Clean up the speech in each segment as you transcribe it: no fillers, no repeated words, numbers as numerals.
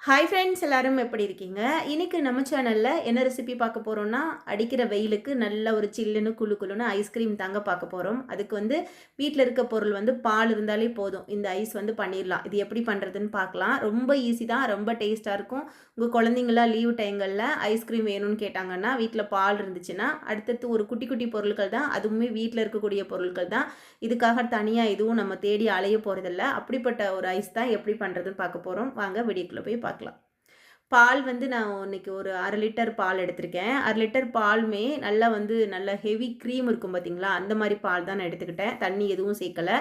Hi friends, எல்லாரும் எப்படி இருக்கீங்க? இன்னைக்கு நம்ம சேனல்ல என்ன ரெசிபி பார்க்க போறோம்னா, அடிக்கிற வெயிலுக்கு நல்ல ஒரு சில்லுன்னு குளு குளுன்னு ஐஸ்கிரீம் தாங்க பார்க்க போறோம். அதுக்கு வீட்ல இருக்க பொருள் பால் இருந்தாலே போதும். இந்த ஐஸ் பண்ணிடலாம். இது எப்படி பண்ணுறதுன்னு பார்க்கலாம். ரொம்ப ஈஸி தான், ரொம்ப டேஸ்ட்டாக இருக்கும். உங்கள் குழந்தைங்களாம் லீவ் டைம்களில் ஐஸ்கிரீம் வேணும்னு கேட்டாங்கன்னா, வீட்டில் பால் இருந்துச்சுன்னா, அடுத்தடுத்து ஒரு குட்டி குட்டி பொருட்கள் தான், அதுவுமே வீட்டில் இருக்கக்கூடிய பொருட்கள் தான். இதுக்காக தனியாக எதுவும் நம்ம தேடி அலைய போகிறதில்ல. அப்படிப்பட்ட ஒரு ஐஸ் தான் எப்படி பண்ணுறதுன்னு பார்க்க போகிறோம். வாங்க வீடியோக்குள்ளே போய் பார்க்கலாம். பால் நான் இன்னைக்கு ஒரு 1/2 லிட்டர் பால் எடுத்திருக்கேன். 1/2 லிட்டர் பாலுமே நல்லா நல்ல ஹெவி க்ரீம் இருக்கும் பார்த்தீங்களா, அந்த மாதிரி பால் தான் நான் எடுத்துக்கிட்டேன். தண்ணி எதுவும் சேர்க்கல.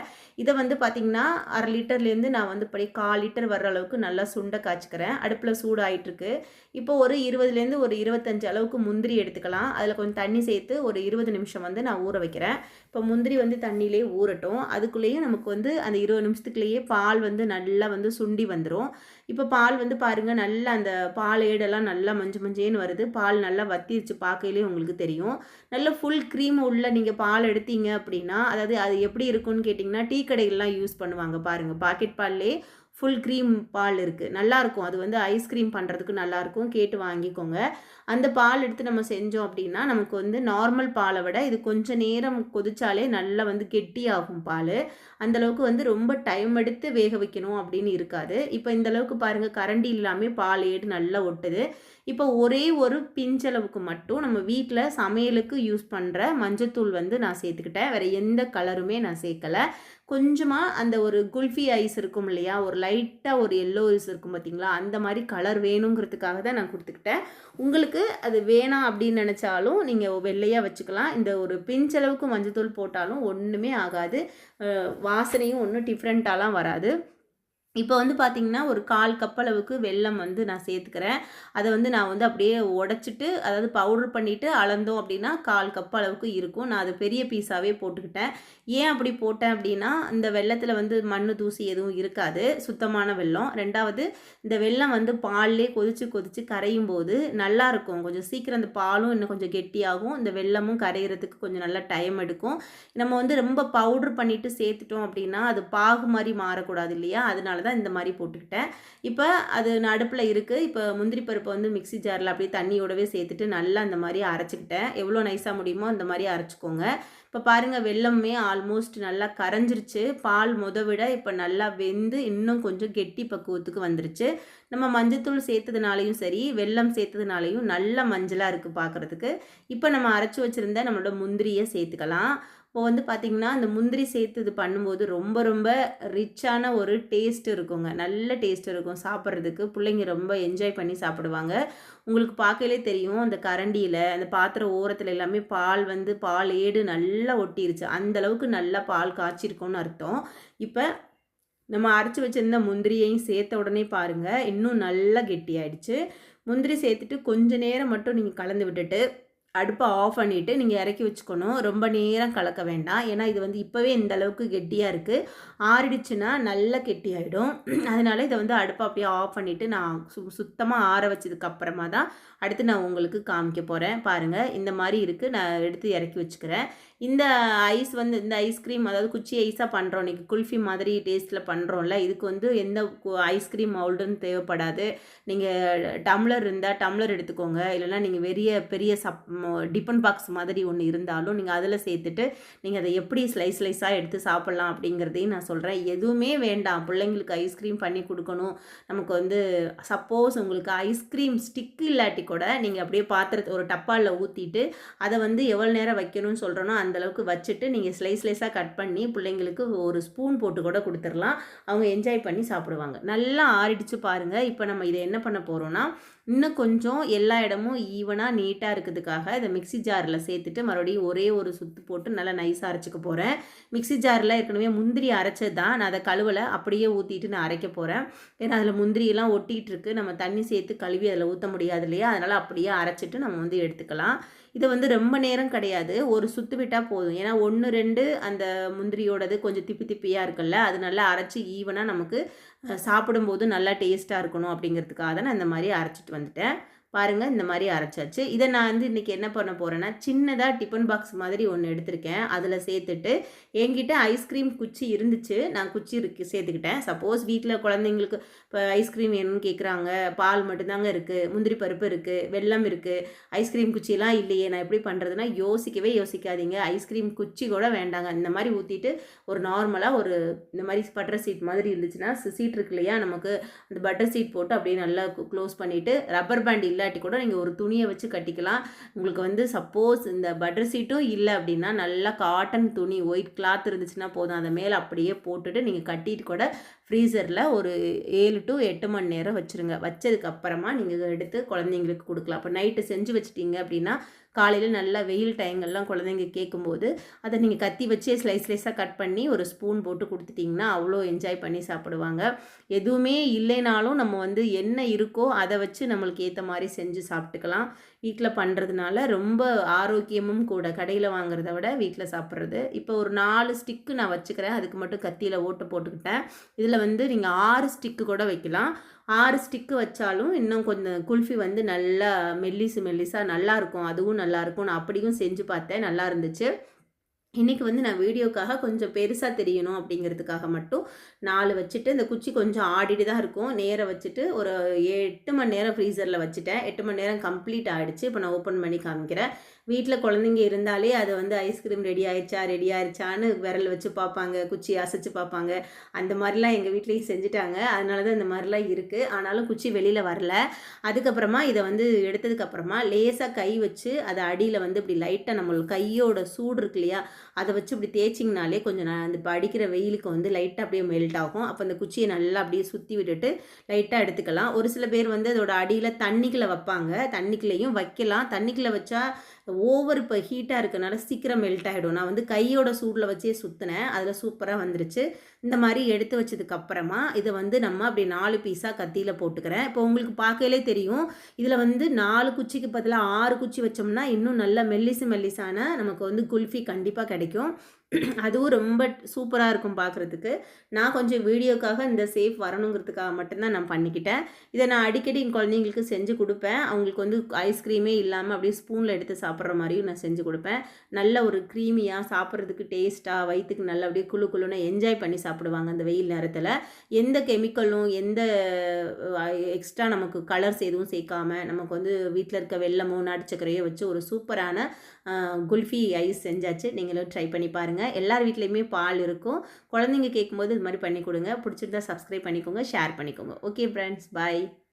இதை பார்த்தீங்கன்னா 1/2 லிட்டர்லேருந்து நான் இப்படி 1/4 லிட்டர் வர்ற அளவுக்கு நல்லா சுண்ட காய்ச்சிக்கிறேன். அடுப்பில் சூடாயிட்டிருக்கு. இப்போ ஒரு 20லேருந்து ஒரு 25 அளவுக்கு முந்திரி எடுத்துக்கலாம். அதில் கொஞ்சம் தண்ணி சேர்த்து ஒரு 20 நிமிஷம் நான் ஊற வைக்கிறேன். இப்போ முந்திரி தண்ணியிலே ஊறட்டும். அதுக்குள்ளேயே நமக்கு அந்த 20 நிமிஷத்துக்குள்ளேயே பால் நல்லா சுண்டி வந்துடும். இப்போ பால் பாருங்கள், நல்லா அந்த பால் ஏடெல்லாம் நல்லா மஞ்சள் மஞ்சேன்னு வருது. பால் நல்லா வத்திருச்சு, பார்க்கையிலே உங்களுக்கு தெரியும். நல்ல ஃபுல் க்ரீம் உள்ள நீங்கள் பால் எடுத்தீங்க அப்படின்னா, அதாவது அது எப்படி இருக்குன்னு கேட்டிங்கன்னா, டீ கடைகள்லாம் யூஸ் பண்ணுவாங்க பாருங்கள். பாக்கெட் பால்லே ஃபுல் க்ரீம் பால் இருக்குது, நல்லாயிருக்கும். அது ஐஸ்கிரீம் பண்ணுறதுக்கு நல்லாயிருக்கும், கேட்டு வாங்கிக்கோங்க. அந்த பால் எடுத்து நம்ம செஞ்சோம் அப்படின்னா, நமக்கு நார்மல் பாலை விட இது கொஞ்சம் நேரம் கொதிச்சாலே நல்லா கெட்டியாகும் பால். அந்தளவுக்கு ரொம்ப டைம் எடுத்து வேக வைக்கணும் அப்படின்னு இருக்காது. இப்போ இந்தளவுக்கு பாருங்கள், கரண்டி இல்லாமல் பால் ஏடு நல்லா ஒட்டுது. இப்போ ஒரே ஒரு பிஞ்சளவுக்கு மட்டும் நம்ம வீட்டில் சமையலுக்கு யூஸ் பண்ணுற மஞ்சத்தூள் நான் சேர்த்துக்கிட்டேன். வேறு எந்த கலருமே நான் சேர்க்கலை. கொஞ்சமாக அந்த ஒரு குல்ஃபி ஐஸ் இருக்கும் இல்லையா, ஒரு லைட்டாக ஒரு எல்லோ ஐஸ் இருக்கும் பார்த்தீங்களா, அந்த மாதிரி கலர் வேணுங்கிறதுக்காக தான் நான் கொடுத்துக்கிட்டேன். உங்களுக்கு அது வேணாம் அப்படின்னு நினச்சாலும் நீங்கள் வெள்ளையாக வச்சுக்கலாம். இந்த ஒரு பிஞ்சளவுக்கு மஞ்சத்தூள் போட்டாலும் ஒன்றுமே ஆகாது. வாசனையும் ஒன்றும் டிஃப்ரெண்ட்டாலாம் வராது. இப்போ பார்த்தீங்கன்னா, ஒரு 1/4 கப் அளவுக்கு வெல்லம் நான் சேர்த்துக்கிறேன். அதை நான் அப்படியே உடைச்சிட்டு, அதாவது பவுடர் பண்ணிவிட்டு அளந்தோம் அப்படின்னா 1/4 கப் அளவுக்கு இருக்கும். நான் அது பெரிய பீஸாகவே போட்டுக்கிட்டேன். ஏன் அப்படி போட்டேன் அப்படின்னா, இந்த வெல்லத்தில் மண் தூசி எதுவும் இருக்காது, சுத்தமான வெல்லம். 2வது, இந்த வெல்லம் பால்லே கொதித்து கொதித்து கரையும் போது நல்லாயிருக்கும். கொஞ்சம் சீக்கிரம் அந்த பாலும் இன்னும் கொஞ்சம் கெட்டியாகும். இந்த வெல்லமும் கரையிறதுக்கு கொஞ்சம் நல்லா டைம் எடுக்கும். நம்ம ரொம்ப பவுடர் பண்ணிவிட்டு சேர்த்துட்டோம் அப்படின்னா, அது பாகு மாதிரி மாறக்கூடாது இல்லையா, அதனால தான் இந்த மாதிரி போட்டுக்கிட்டேன். இப்போ அது நான் அடுப்பில் இருக்குது. இப்போ முந்திரி பருப்பை மிக்ஸி ஜாரில் அப்படியே தண்ணியோடவே சேர்த்துட்டு நல்லா அந்த மாதிரி அரைச்சிக்கிட்டேன். எவ்வளோ நைஸாக முடியுமோ அந்த மாதிரி அரைச்சிக்கோங்க. இப்போ பாருங்கள், வெல்லமே ஆல்மோஸ்ட் நல்லா கரைஞ்சிருச்சு. பால் விட இப்போ நல்லா வெந்து இன்னும் கொஞ்சம் கெட்டி பக்குவத்துக்கு வந்துருச்சு. நம்ம மஞ்சத்தூள் சேர்த்ததுனாலையும் சரி, வெல்லம் சேர்த்ததுனாலையும் நல்ல மஞ்சளாக இருக்குது பார்க்குறதுக்கு. இப்போ நம்ம அரைச்சி வச்சுருந்த நம்மளோட முந்திரியை சேர்த்துக்கலாம். இப்போ பார்த்திங்கன்னா, அந்த முந்திரி சேர்த்து இது பண்ணும்போது ரொம்ப ரொம்ப ரிச்சான ஒரு டேஸ்ட் இருக்குங்க. நல்ல டேஸ்ட் இருக்கும் சாப்பிட்றதுக்கு. பிள்ளைங்க ரொம்ப என்ஜாய் பண்ணி சாப்பிடுவாங்க. உங்களுக்கு பார்க்கலே தெரியும், அந்த கரண்டியில் அந்த பாத்திரம் ஓரத்தில் எல்லாமே பால் பால் ஏடு நல்லா ஒட்டிருச்சு. அந்தளவுக்கு நல்லா பால் காய்ச்சிருக்கோன்னு அர்த்தம். இப்போ நம்ம அரைச்சி வச்சுருந்த முந்திரியையும் சேர்த்த உடனே பாருங்கள், இன்னும் நல்லா கெட்டியாயிடுச்சு. முந்திரி சேர்த்துட்டு கொஞ்சம் நேரம் மட்டும் நீங்கள் கலந்து விட்டுட்டு அடுப்பை ஆஃப் பண்ணிவிட்டு நீங்கள் இறக்கி வச்சுக்கணும். ரொம்ப நேரம் கலக்க வேண்டாம். ஏன்னா இது இப்போவே இந்த அளவுக்கு கெட்டியாக இருக்குது. ஆறிடுச்சுன்னா நல்லா கெட்டியாயிடும். அதனால் இதை அடுப்பை அப்படியே ஆஃப் பண்ணிவிட்டு நான் சுத்தமாக ஆற வச்சதுக்கப்புறமா தான் அடுத்து நான் உங்களுக்கு காமிக்க போகிறேன். பாருங்கள், இந்த மாதிரி இருக்குது. நான் எடுத்து இறக்கி வச்சுக்கிறேன். இந்த ஐஸ் இந்த ஐஸ்கிரீம், அதாவது குச்சி ஐஸாக பண்ணுறோம், இன்றைக்கி குல்ஃபி மாதிரி டேஸ்ட்டில் பண்ணுறோம்ல, இதுக்கு எந்த ஐஸ்கிரீம் மவுல்டுன்னு தேவைப்படாது. நீங்கள் டம்ளர் இருந்தால் டம்ளர் எடுத்துக்கோங்க. இல்லைனா நீங்கள் பெரிய டிஃபன் பாக்ஸ் மாதிரி ஒன்று இருந்தாலும் நீங்கள் அதில் சேர்த்துட்டு நீங்கள் அதை எப்படி ஸ்லைஸாக எடுத்து சாப்பிட்லாம் அப்படிங்கிறதையும் நான் சொல்கிறேன். எதுவுமே வேண்டாம், பிள்ளைங்களுக்கு ஐஸ்கிரீம் பண்ணி கொடுக்கணும். நமக்கு சப்போஸ் உங்களுக்கு ஐஸ்கிரீம் ஸ்டிக்கு இல்லாட்டி கூட நீங்கள் அப்படியே பாத்திரத்தை ஒரு டப்பாவில் ஊற்றிட்டு அதை எவ்வளோ நேரம் வைக்கணும்னு சொல்கிறோன்னா அந்தளவுக்கு வச்சுட்டு நீங்கள் ஸ்லைஸாக கட் பண்ணி பிள்ளைங்களுக்கு ஒரு ஸ்பூன் போட்டு கூட கொடுத்துடலாம். அவங்க என்ஜாய் பண்ணி சாப்பிடுவாங்க. நல்லா ஆறிடுச்சு பாருங்கள். இப்போ நம்ம இதை என்ன பண்ண போகிறோன்னா, இன்னும் கொஞ்சம் எல்லா இடமும் ஈவனாக நீட்டாக இருக்கிறதுக்காக இதை மிக்ஸி ஜாரில் சேர்த்துட்டு மறுபடியும் ஒரே ஒரு சுற்று போட்டு நல்லா நைஸாக அரைச்சிக்க போகிறேன். மிக்ஸி ஜாரில் ஏற்கனவே முந்திரி அரைச்சது தான், நான் அதை கழுவலை, அப்படியே ஊற்றிட்டு நான் அரைக்க போகிறேன். ஏன்னா அதில் முந்திரியெல்லாம் ஒட்டிகிட்டு இருக்குது, நம்ம தண்ணி சேர்த்து கழுவி அதில் ஊற்ற முடியாது இல்லையா, அதனால் அப்படியே அரைச்சிட்டு நம்ம எடுத்துக்கலாம். இதை ரொம்ப நேரம் கிடையாது, ஒரு சுற்று விட்டால் போதும். ஏன்னா 1, 2 அந்த முந்திரியோடது கொஞ்சம் திப்பி திப்பியாக இருக்குல்ல, அது நல்லா அரைச்சி ஈவனாக நமக்கு சாப்பிடும்போது நல்லா டேஸ்ட்டாக இருக்கணும் அப்படிங்கிறதுக்காக தான் நான் இந்த மாதிரி அரைச்சிட்டு வந்துட்டேன். பாருங்கள் இந்த மாதிரி அரைச்சாச்சு. இதை நான் வந்து இன்றைக்கி என்ன பண்ண போகிறேன்னா, சின்னதாக டிஃபன் பாக்ஸ் மாதிரி ஒன்று எடுத்திருக்கேன். அதில் சேர்த்துட்டு என்கிட்ட ஐஸ்கிரீம் குச்சி இருந்துச்சு, நான் குச்சி சேர்த்துக்கிட்டேன். சப்போஸ் வீட்டில் குழந்தைங்களுக்கு இப்போ ஐஸ்கிரீம் வேணும்னு கேட்குறாங்க, பால் மட்டும்தாங்க இருக்குது, முந்திரி பருப்பு இருக்குது, வெல்லம் இருக்குது, ஐஸ்கிரீம் குச்சியெல்லாம் இல்லையே, நான் எப்படி பண்ணுறதுன்னா யோசிக்கவே யோசிக்காதீங்க. ஐஸ்கிரீம் குச்சி கூட வேண்டாங்க. இந்த மாதிரி ஊற்றிட்டு ஒரு நார்மலாக ஒரு இந்த மாதிரி பட்டர் சீட் மாதிரி இருந்துச்சுன்னா, சீட் இருக்கு இல்லையா, நமக்கு அந்த பட்டர் சீட் போட்டு அப்படியே நல்லா க்ளோஸ் பண்ணிவிட்டு, ரப்பர் பேண்ட் இல்லாட்டி கூட நீங்கள் ஒரு துணியை வச்சு கட்டிக்கலாம். உங்களுக்கு வந்து சப்போஸ் இந்த பட்டர் சீட்டும் இல்லை அப்படின்னா, நல்லா காட்டன் துணி ஒயிட் கிளாத் இருந்துச்சுன்னா போதும், அதை மேலே அப்படியே போட்டுட்டு நீங்கள் கட்டிட்டு கூட ஃப்ரீசரில் ஒரு 7 to 8 மணி நேரம் வச்சுருங்க. வச்சதுக்கப்புறமா நீங்கள் எடுத்து குழந்தைங்களுக்கு கொடுக்கலாம். அப்போ நைட்டு செஞ்சு வச்சிட்டிங்க அப்படின்னா, காலையில் நல்லா வெயில் டைங்கெல்லாம் குழந்தைங்க கேட்கும்போது அதை நீங்கள் கத்தி வச்சே ஸ்லைஸாக கட் பண்ணி ஒரு ஸ்பூன் போட்டு கொடுத்துட்டிங்கன்னா அவ்வளோ என்ஜாய் பண்ணி சாப்பிடுவாங்க. எதுவுமே இல்லைனாலும் நம்ம வந்து என்ன இருக்கோ அதை வச்சு நம்மளுக்கு ஏற்ற மாதிரி செஞ்சு சாப்பிட்டுக்கலாம். வீட்டில் பண்ணுறதுனால ரொம்ப ஆரோக்கியமும் கூட, கடையில் வாங்குறத விட வீட்டில் சாப்பிட்றது. இப்போ ஒரு 4 ஸ்டிக்கு நான் வச்சுக்கிறேன். அதுக்கு மட்டும் கத்தியில் ஓட்டு போட்டுக்கிட்டேன். இதில் வந்து நீங்கள் 6 ஸ்டிக்கு கூட வைக்கலாம். 6 ஸ்டிக்கு வச்சாலும் இன்னும் கொஞ்சம் குல்ஃபி வந்து நல்லா மெல்லிஸாக நல்லாயிருக்கும். அதுவும் நல்லாயிருக்கும். நான் அப்படியும் செஞ்சு பார்த்தேன், நல்லா இருந்துச்சு. இன்றைக்கி வந்து நான் வீடியோக்காக கொஞ்சம் பெருசாக தெரியணும் அப்படிங்கிறதுக்காக மட்டும் 4 வச்சுட்டு, இந்த குச்சி கொஞ்சம் ஆடிட்டு தான் இருக்கும். நேரம் வச்சுட்டு ஒரு 8 மணி நேரம் ஃப்ரீசரில் வச்சுட்டேன். 8 மணி நேரம் கம்ப்ளீட் ஆகிடுச்சு. இப்போ நான் ஓப்பன் பண்ணி காமிக்கிறேன். வீட்டில் குழந்தைங்க இருந்தாலே அது வந்து ஐஸ்கிரீம் ரெடி ஆயிடுச்சான்னு விரல் வச்சு பார்ப்பாங்க, குச்சி அசைச்சு பார்ப்பாங்க. அந்த மாதிரிலாம் எங்கள் வீட்லேயும் செஞ்சுட்டாங்க. அதனால தான் இந்த மாதிரிலாம் இருக்குது. ஆனாலும் குச்சி வெளியில் வரல. அதுக்கப்புறமா இதை வந்து எடுத்ததுக்கப்புறமா லேசாக கை வச்சு அதை அடியில் வந்து இப்படி லைட்டாக நம்மளுக்கு கையோட சூடு இருக்கு இல்லையா, அதை வச்சு இப்படி தேய்ச்சிங்கனாலே கொஞ்சம் அந்த இப்போ அடிக்கிற வெயிலுக்கு வந்து லைட்டாக அப்படியே மெல்ட் ஆகும். அப்போ அந்த குச்சியை நல்லா அப்படியே சுற்றி விட்டுட்டு லைட்டாக எடுத்துக்கலாம். ஒரு சில பேர் வந்து அதோட அடியில் தண்ணிக்குள்ளே வைப்பாங்க, தண்ணிக்குள்ளேயும் வைக்கலாம். தண்ணிக்குள்ளே வச்சா ஓவர் இப்போ ஹீட்டாக இருக்கனால சீக்கிரம் மெல்ட் ஆகிடும். நான் வந்து கையோட சூடில் வச்சே சுற்றினேன், அதில் சூப்பராக வந்துருச்சு. இந்த மாதிரி எடுத்து வச்சதுக்கப்புறமா இதை வந்து நம்ம அப்படி 4 பீஸாக கத்தியில் போட்டுக்கிறேன். இப்போ உங்களுக்கு பார்க்கலே தெரியும், இதில் வந்து 4 குச்சிக்கு பதிலாக 6 குச்சி வச்சோம்னா இன்னும் நல்லா மெல்லிஸான நமக்கு வந்து குல்ஃபி கண்டிப்பாக கிடைக்கும். அதுவும் ரொம்ப சூப்பராக இருக்கும் பார்க்குறதுக்கு. நான் கொஞ்சம் வீடியோக்காக இந்த சேஃப் வரணுங்கிறதுக்காக மட்டும்தான் நான் பண்ணிக்கிட்டேன். இதை நான் அடிக்கடி என் குழந்தைங்களுக்கு செஞ்சு கொடுப்பேன். அவங்களுக்கு வந்து ஐஸ்கிரீமே இல்லாமல் அப்படியே ஸ்பூனில் எடுத்து சாப்பிட்ற மாதிரியும் நான் செஞ்சு கொடுப்பேன். நல்ல ஒரு க்ரீமியாக சாப்பிட்றதுக்கு டேஸ்ட்டாக, வயிற்றுக்கு நல்லா அப்படியே குழுன்னு என்ஜாய் பண்ணி சாப்பிடுவாங்க அந்த வெயில் நேரத்தில். எந்த கெமிக்கலும் எந்த எக்ஸ்ட்ரா நமக்கு கலர்ஸ் எதுவும் சேர்க்காம நமக்கு வந்து வீட்டில் இருக்க வெல்லமோ நாட்டு சர்க்கரையோ வச்சு ஒரு சூப்பரான குல்ஃபி ஐஸ் செஞ்சாச்சு. நீங்களும் ட்ரை பண்ணி பாருங்கள். எல்லார் வீட்லேயுமே பால் இருக்கும். குழந்தைங்க கேட்கும்போது இது மாதிரி பண்ணி கொடுங்க. பிடிச்சிருந்தா சப்ஸ்கிரைப் பண்ணிக்கோங்க, ஷேர் பண்ணிக்கோங்க. ஓகே ஃப்ரெண்ட்ஸ், பாய்.